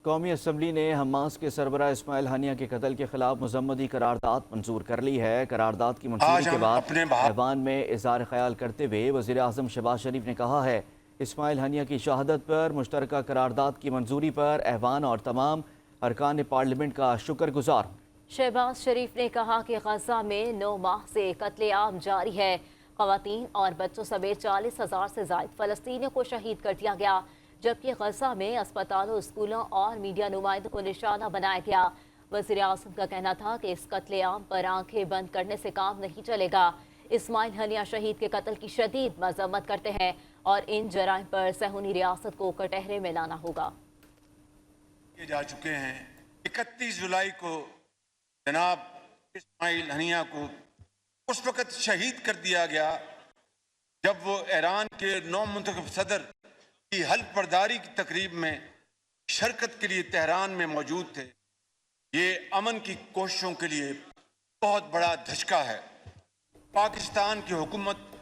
قومی اسمبلی نے حماس کے سربراہ اسماعیل ہنیہ کے قتل کے خلاف مذمتی قرارداد منظور کر لی ہے۔ قرارداد کی منظوری کے بعد ایوان میں اظہار خیال کرتے ہوئے وزیر اعظم شہباز شریف نے کہا ہے اسماعیل ہنیہ کی شہادت پر مشترکہ قرارداد کی منظوری پر ایوان اور تمام ارکان پارلیمنٹ کا شکر گزار ہوں۔ شہباز شریف نے کہا کہ غزہ میں 9 ماہ سے قتل عام جاری ہے۔ خواتین اور بچوں سمیت 40,000 سے زائد فلسطینیوں کو شہید کر دیا گیا، جبکہ غزہ میں اسپتالوں، اسکولوں اور میڈیا نمائندوں کو نشانہ بنایا گیا۔ وزیر اعظم کا کہنا تھا کہ اس قتل عام پر آنکھیں بند کرنے سے کام نہیں چلے گا۔ اسماعیل ہنیہ شہید کے قتل کی شدید مذمت کرتے ہیں اور ان جرائم پر صہیونی ریاست کو کٹہرے میں لانا ہوگا۔ جا چکے ہیں 31 جولائی کو جناب اسماعیل ہنیہ کو اس وقت شہید کر دیا گیا جب وہ ایران کے نو منتخب صدر کی حلف برداری کی تقریب میں شرکت کے لیے تہران میں موجود تھے۔ یہ امن کی کوششوں کے لیے بہت بڑا دھچکا ہے۔ پاکستان کی حکومت